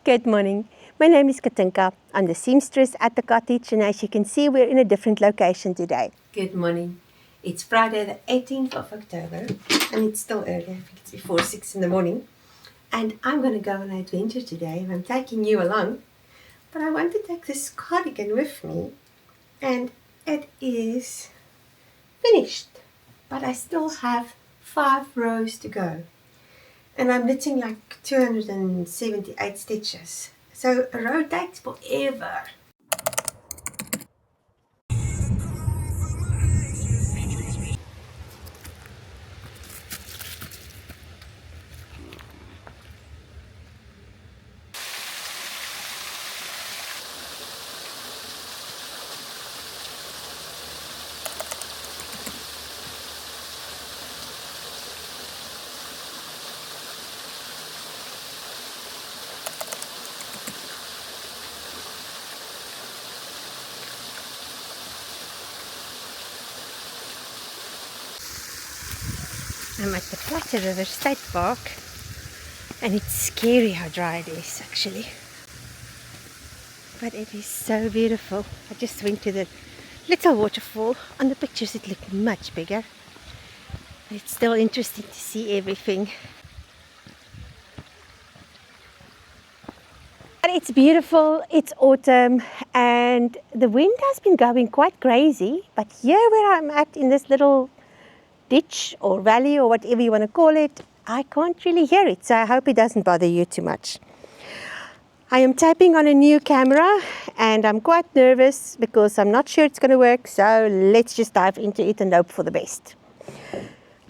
Good morning. My name is Katinka. I'm the seamstress at the cottage, and as you can see, we're in a different location today. Good morning. It's Friday the 18th of October, and it's still early. I think it's before 6 in the morning. And I'm going to go on an adventure today, and I'm taking you along. But I want to take this cardigan with me, and it is finished. But I still have 5 rows to go. And I'm knitting like 278 stitches. So a row takes forever. I'm at the Platte River State Park, and it's scary how dry it is actually. But it is so beautiful. I just went to the little waterfall. On the pictures it looked much bigger. But it's still interesting to see everything. But it's beautiful, it's autumn, and the wind has been going quite crazy. But here where I'm at in this little ditch or valley or whatever you want to call it, I can't really hear it, so I hope it doesn't bother you too much. I am typing on a new camera and I'm quite nervous because I'm not sure it's going to work, so let's just dive into it and hope for the best.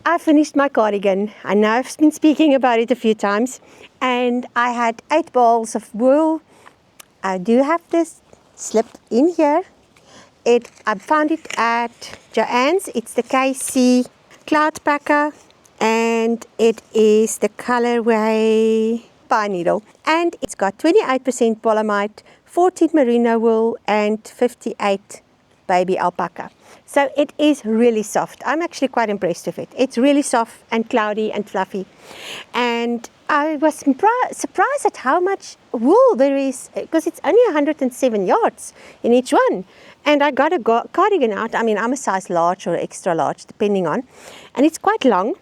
I finished my cardigan. I know I've been speaking about it a few times, and I had 8 balls of wool. I do have this slipped in here. I found it at Joann's. It's the KC Cloud Packer, and it is the colorway pine needle, and it's got 28% polyamide, 14 merino wool, and 58 baby alpaca. So it is really soft. I'm actually quite impressed with it. It's really soft and cloudy and fluffy, and I was surprised at how much wool there is, because it's only 107 yards in each one. And I got a cardigan out. I mean, I'm a size large or extra large, depending on. And it's quite long.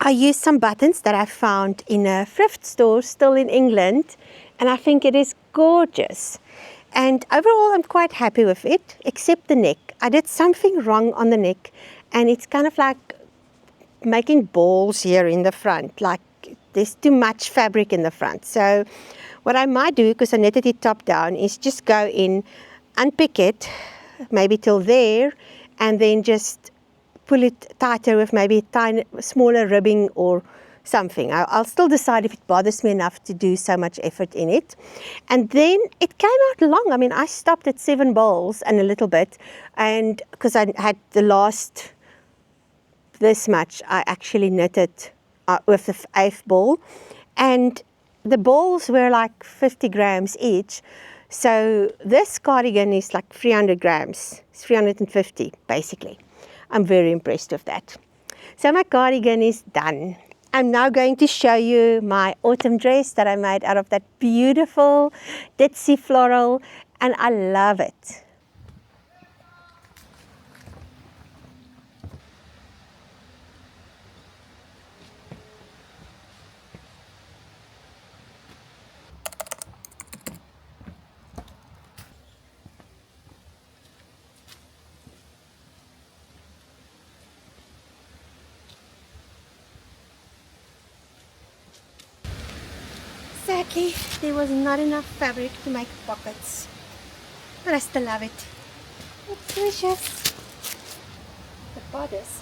I used some buttons that I found in a thrift store still in England. And I think it is gorgeous. And overall, I'm quite happy with it, except the neck. I did something wrong on the neck. And it's kind of like making balls here in the front. Like there's too much fabric in the front. So what I might do, because I knitted it top down, is just go in, unpick it maybe till there, and then just pull it tighter with maybe tiny smaller ribbing or something. I'll still decide if it bothers me enough to do so much effort in it. And then it came out long. I mean, I stopped at 7 balls and a little bit, and because I had the last this much, I actually knitted with the 8th ball, and the balls were like 50 grams each. So this cardigan is like 300 grams, it's 350 basically. I'm very impressed with that. So my cardigan is done. I'm now going to show you my autumn dress that I made out of that beautiful ditzy floral, and I love it. Sadly, there was not enough fabric to make pockets, but I still love it. It's delicious. The bodice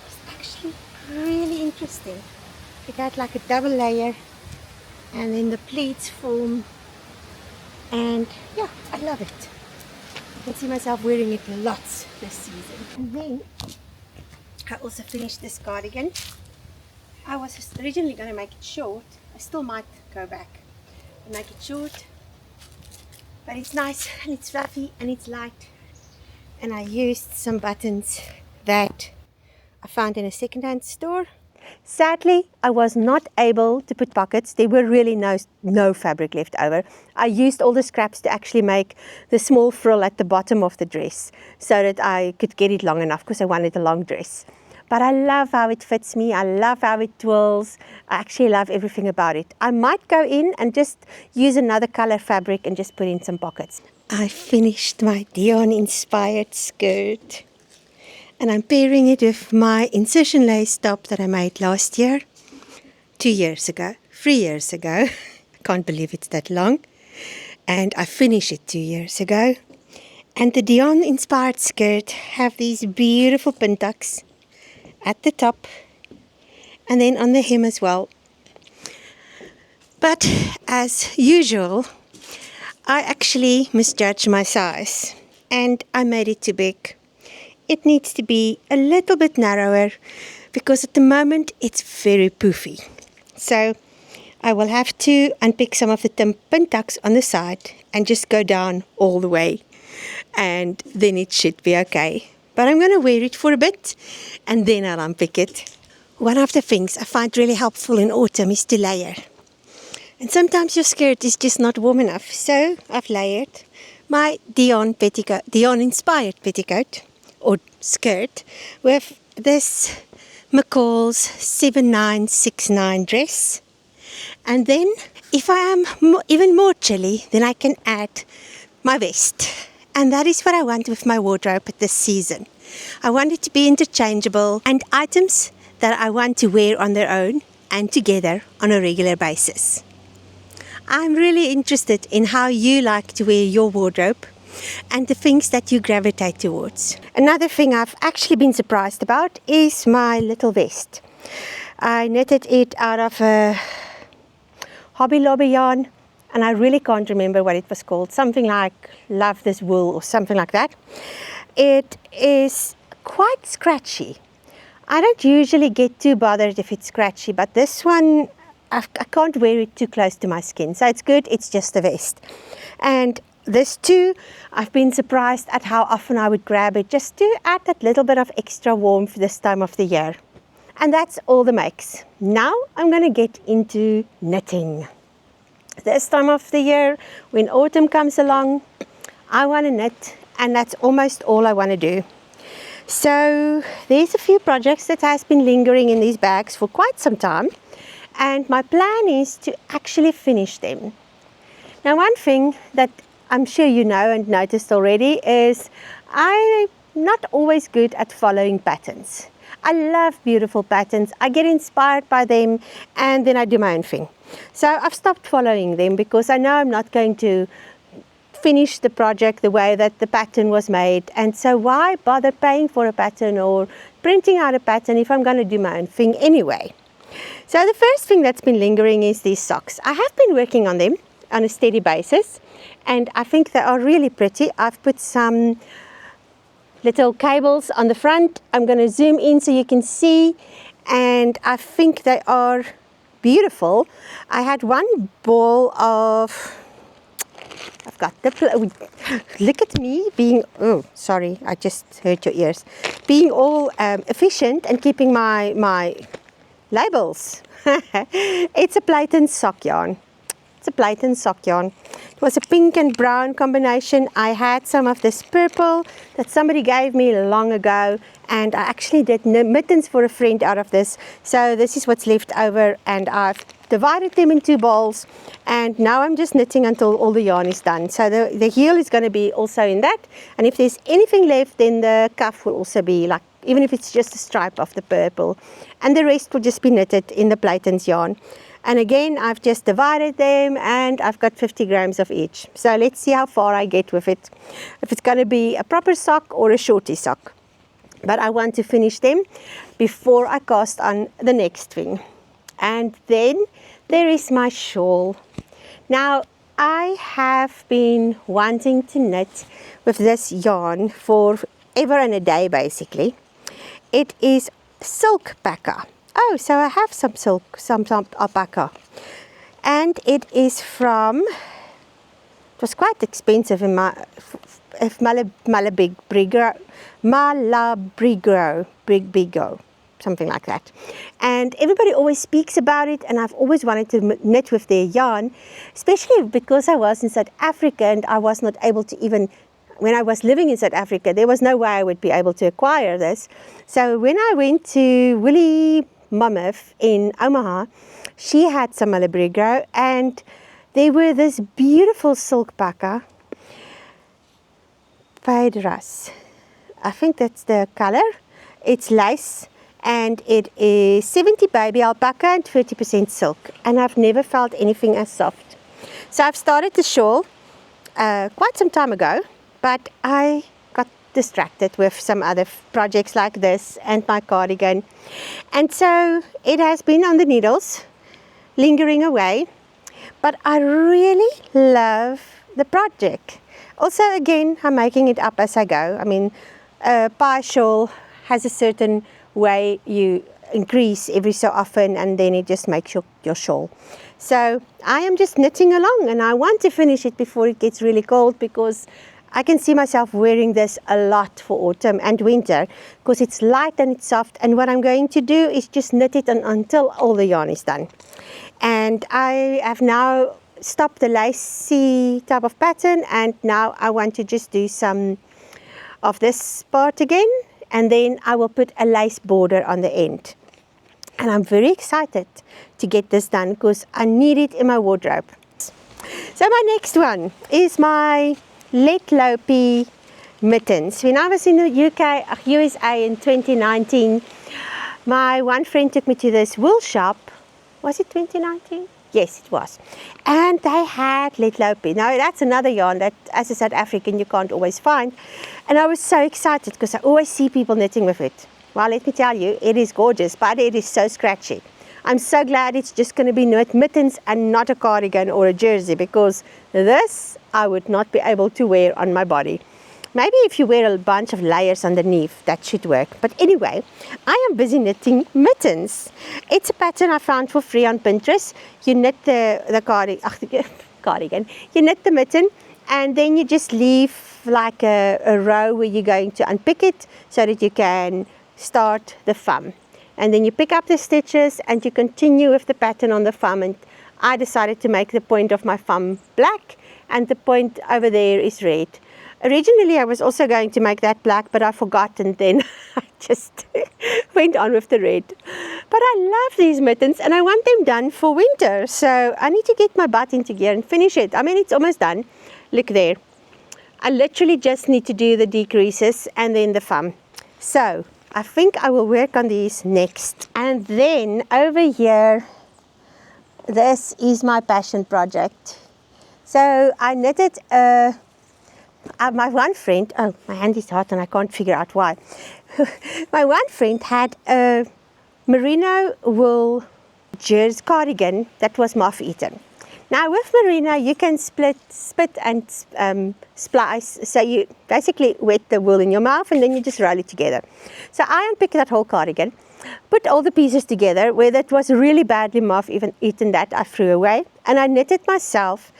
is actually really interesting. It had like a double layer, and then the pleats form, and yeah, I love it. I can see myself wearing it lots this season. And then I also finished this cardigan. I was originally going to make it short. I still might go back and make it short, but it's nice and it's fluffy and it's light. And I used some buttons that I found in a second-hand store. Sadly, I was not able to put pockets. There were really no fabric left over. I used all the scraps to actually make the small frill at the bottom of the dress so that I could get it long enough because I wanted a long dress. But I love how it fits me. I love how it twirls. I actually love everything about it. I might go in and just use another color fabric and just put in some pockets. I finished my Dion-inspired skirt. And I'm pairing it with my insertion lace top that I made last year, 2 years ago, 3 years ago. Can't believe it's that long. And I finished it 2 years ago. And the Dion-inspired skirt have these beautiful pin tucks at the top and then on the hem as well. But as usual, I actually misjudged my size and I made it too big. It needs to be a little bit narrower because at the moment it's very poofy. So I will have to unpick some of the pin tucks on the side and just go down all the way, and then it should be okay. But I'm going to wear it for a bit and then I'll unpick it. One of the things I find really helpful in autumn is to layer. And sometimes your skirt is just not warm enough, so I've layered my Dion-inspired petticoat or skirt with this McCall's 7969 dress. And then if I am even more chilly, then I can add my vest. And that is what I want with my wardrobe this season. I want it to be interchangeable and items that I want to wear on their own and together on a regular basis. I'm really interested in how you like to wear your wardrobe and the things that you gravitate towards. Another thing I've actually been surprised about is my little vest. I knitted it out of a Hobby Lobby yarn, and I really can't remember what it was called. Something like Love This Wool or something like that. It is quite scratchy. I don't usually get too bothered if it's scratchy, but this one, I can't wear it too close to my skin. So it's good, it's just a vest. And this too, I've been surprised at how often I would grab it just to add that little bit of extra warmth this time of the year. And that's all the makes. Now I'm going to get into knitting. This time of the year, when autumn comes along, I want to knit, and that's almost all I want to do. So there's a few projects that has been lingering in these bags for quite some time, and my plan is to actually finish them. Now, one thing that I'm sure you know and noticed already is I'm not always good at following patterns. I love beautiful patterns. I get inspired by them and then I do my own thing. So I've stopped following them because I know I'm not going to finish the project the way that the pattern was made. And so why bother paying for a pattern or printing out a pattern if I'm going to do my own thing anyway? So the first thing that's been lingering is these socks. I have been working on them on a steady basis and I think they are really pretty. I've put some little cables on the front. I'm going to zoom in so you can see, and I think they are beautiful. I had one ball of, I've got the, look at me being, oh sorry, I just hurt your ears, being all efficient and keeping my labels. It's a plait and sock yarn. It's a plait and sock yarn. It was a pink and brown combination. I had some of this purple that somebody gave me long ago, and I actually did mittens for a friend out of this. So this is what's left over, and I've divided them in 2 balls, and now I'm just knitting until all the yarn is done. So the heel is going to be also in that, and if there's anything left, then the cuff will also be like, even if it's just a stripe of the purple, and the rest will just be knitted in the Plaitens yarn. And again, I've just divided them and I've got 50 grams of each. So let's see how far I get with it. If it's going to be a proper sock or a shorty sock. But I want to finish them before I cast on the next thing. And then there is my shawl. Now, I have been wanting to knit with this yarn for ever and a day, basically. It is silk packer. Oh, so I have some silk, some alpaca. And it is from, it was quite expensive in Malabrigo. something like that. And everybody always speaks about it, and I've always wanted to knit with their yarn, especially because I was in South Africa and I was not able to even, when I was living in South Africa, there was no way I would be able to acquire this. So when I went to Willie Mammoth in Omaha, she had some Malabrigo, and there were this beautiful silk packer, Pedras. I think that's the color. It's lace, and it is 70 baby alpaca and 30% silk, and I've never felt anything as soft. So I've started the shawl quite some time ago, but I got distracted with some other projects like this and my cardigan, and so it has been on the needles, lingering away, but I really love the project. Also, again, I'm making it up as I go. I mean, a pie shawl has a certain way you increase every so often, and then it just makes your shawl. So I am just knitting along, and I want to finish it before it gets really cold, because I can see myself wearing this a lot for autumn and winter, because it's light and it's soft. And what I'm going to do is just knit it until all the yarn is done. And I have now stopped the lacy type of pattern, and now I want to just do some of this part again, and then I will put a lace border on the end. And I'm very excited to get this done because I need it in my wardrobe. So my next one is my Let Lopey mittens. When I was in the USA in 2019, my one friend took me to this wool shop. Was it 2019? Yes, it was. And they had Let Lopey. Now, that's another yarn that, as a South African, you can't always find. And I was so excited because I always see people knitting with it. Well, let me tell you, it is gorgeous, but it is so scratchy. I'm so glad it's just going to be knit mittens and not a cardigan or a jersey, because this I would not be able to wear on my body. Maybe if you wear a bunch of layers underneath, that should work. But anyway, I am busy knitting mittens. It's a pattern I found for free on Pinterest. You knit the cardigan. You knit the mitten, and then you just leave like a row where you're going to unpick it so that you can start the thumb. And then you pick up the stitches and you continue with the pattern on the thumb. And I decided to make the point of my thumb black, and the point over there is red. Originally, I was also going to make that black, but I forgot, and then I just went on with the red. But I love these mittens, and I want them done for winter. So I need to get my butt into gear and finish it. I mean, it's almost done. Look there. I literally just need to do the decreases and then the thumb. So I think I will work on these next. And then over here, this is my passion project. So I knitted my one friend, oh, my hand is hot and I can't figure out why. My one friend had a merino wool jersey cardigan that was moth-eaten. Now with merino, you can spit and splice. So you basically wet the wool in your mouth and then you just roll it together. So I unpicked that whole cardigan, put all the pieces together. Where that was really badly moth-eaten, that I threw away. And I knitted myself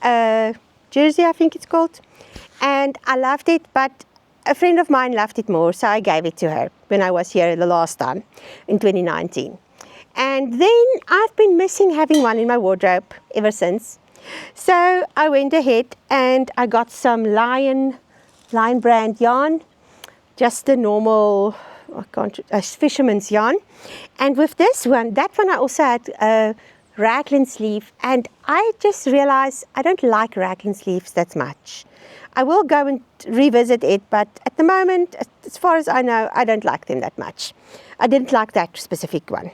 a jersey, I think it's called. And I loved it, but a friend of mine loved it more, so I gave it to her when I was here the last time in 2019. And then I've been missing having one in my wardrobe ever since. So I went ahead and I got some Lion brand yarn, just the normal fisherman's yarn. And with this one, that one I also had a raglan sleeve, and I just realized I don't like raglan sleeves that much. I will go and revisit it, but at the moment, as far as I know, I don't like them that much. I didn't like that specific one.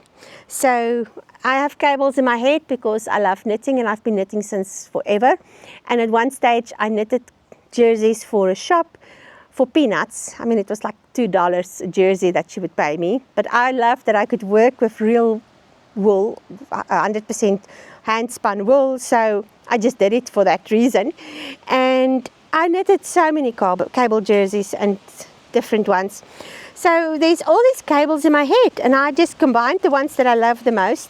So I have cables in my head because I love knitting, and I've been knitting since forever. And at one stage, I knitted jerseys for a shop for peanuts. I mean, it was like $2 a jersey that she would pay me. But I loved that I could work with real wool, 100% hand-spun wool. So I just did it for that reason. And I knitted so many cable jerseys and different ones. So there's all these cables in my head, and I just combined the ones that I love the most,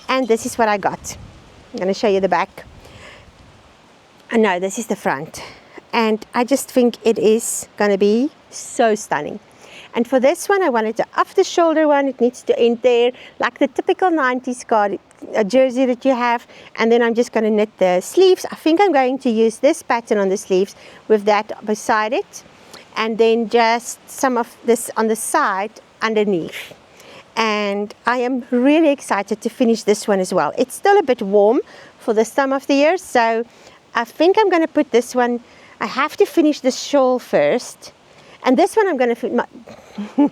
and this is what I got. I'm going to show you the back. No, this is the front. And I just think it is going to be so stunning. And for this one, I wanted to off the shoulder one. It needs to end there, like the typical 90s jersey that you have. And then I'm just going to knit the sleeves. I think I'm going to use this pattern on the sleeves with that beside it. And then just some of this on the side underneath. And I am really excited to finish this one as well. It's still a bit warm for this time of the year, so I think I'm going to put this one, I have to finish the shawl first. And this one I'm going to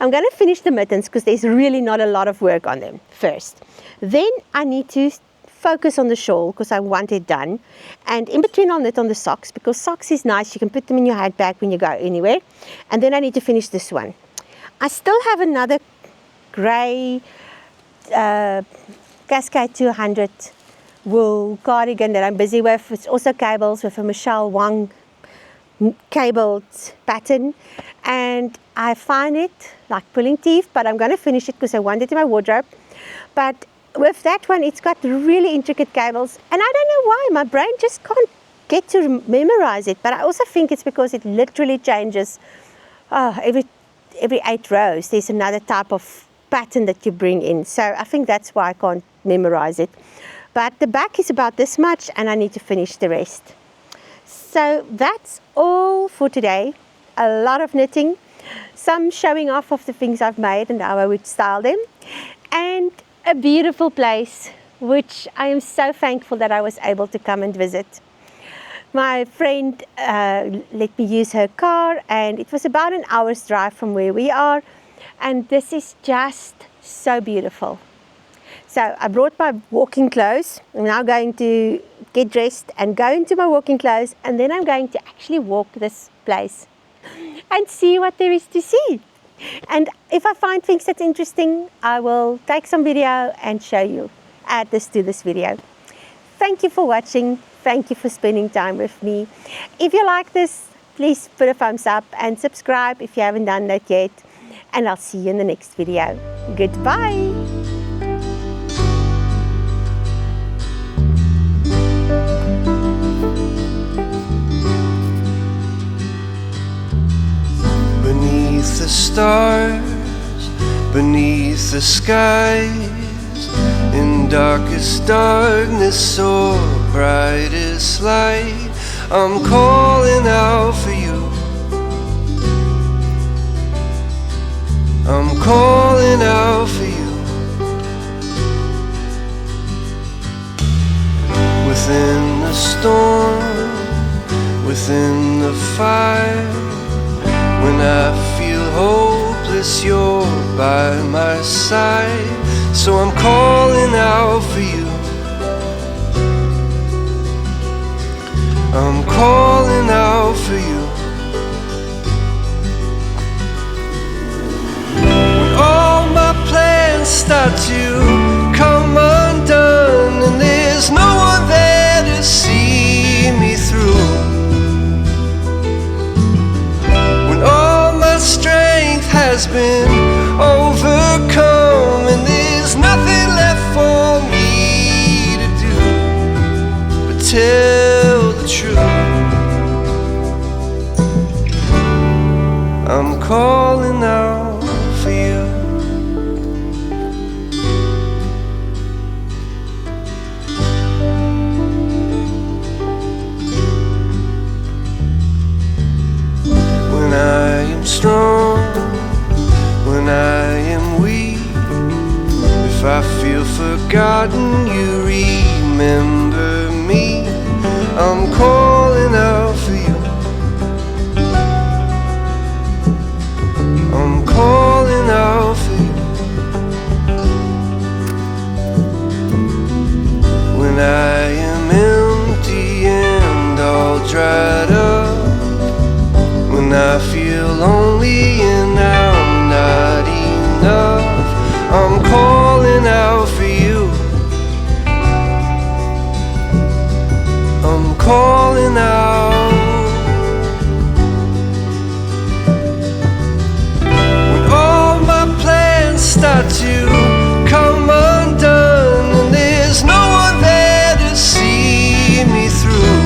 I'm going to finish the mittens because there's really not a lot of work on them first. Then I need to focus on the shawl because I want it done. And in between I'll knit on the socks because socks is nice. You can put them in your handbag when you go anywhere. And then I need to finish this one. I still have another grey Cascade 200 wool cardigan that I'm busy with. It's also cables with a Michelle Wang cabled pattern, and I find it like pulling teeth, but I'm going to finish it because I want it in my wardrobe. But with that one, it's got really intricate cables, and I don't know why my brain just can't get to memorize it. But I also think it's because it literally changes every 8 rows. There's another type of pattern that you bring in, so I think that's why I can't memorize it. But the back is about this much, and I need to finish the rest. So that's all for today. A lot of knitting, some showing off of the things I've made and how I would style them, and a beautiful place which I am so thankful that I was able to come and visit. My friend let me use her car, and it was about an hour's drive from where we are, and this is just so beautiful. So I brought my walking clothes. I'm now going to get dressed and go into my walking clothes, and then I'm going to actually walk this place and see what there is to see. And if I find things that's interesting, I will take some video and show you, add this to this video. Thank you for watching. Thank you for spending time with me. If you like this, please put a thumbs up and subscribe if you haven't done that yet. And I'll see you in the next video. Goodbye. Beneath the stars, beneath the skies, in darkest darkness or brightest light, I'm calling out for you. I'm calling out for you. Within the storm, within the fire, when I feel hopeless, you're by my side. So I'm calling out for you. I'm calling out for you. When all my plans start to come undone, and there's no one there to see me through, strength has been overcome, and there's nothing left for me to do but tell the truth. I'm calling out for you. When I am strong, when I am weak, if I feel forgotten, you remember me. I'm calling out for you. I'm calling out for you. When I am empty and all dried up, when I feel lonely and I'm not enough, I'm calling out for you. I'm calling out. When all my plans start to come undone, and there's no one there to see me through,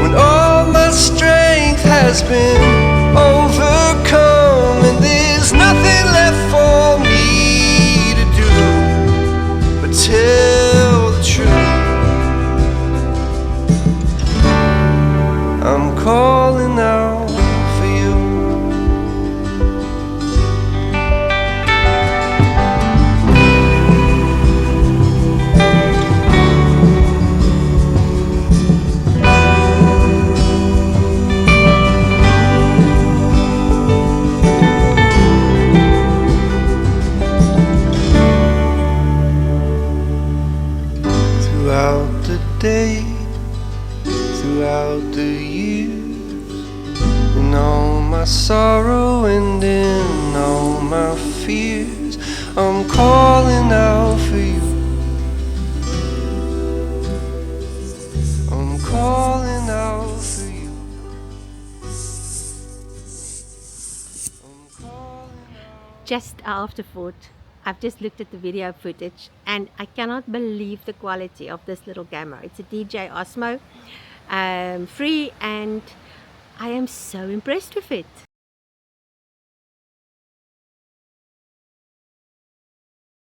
when all my strength has has been overcome, and there's nothing left for me to do but tell the truth. I'm calling out for you. Throughout the day, throughout the years, in all my sorrow and in all my fears, I'm calling out for you. I'm calling out for you. I'm calling out. Just an afterthought. I've just looked at the video footage and I cannot believe the quality of this little camera. It's a DJI Osmo, free, and I am so impressed with it.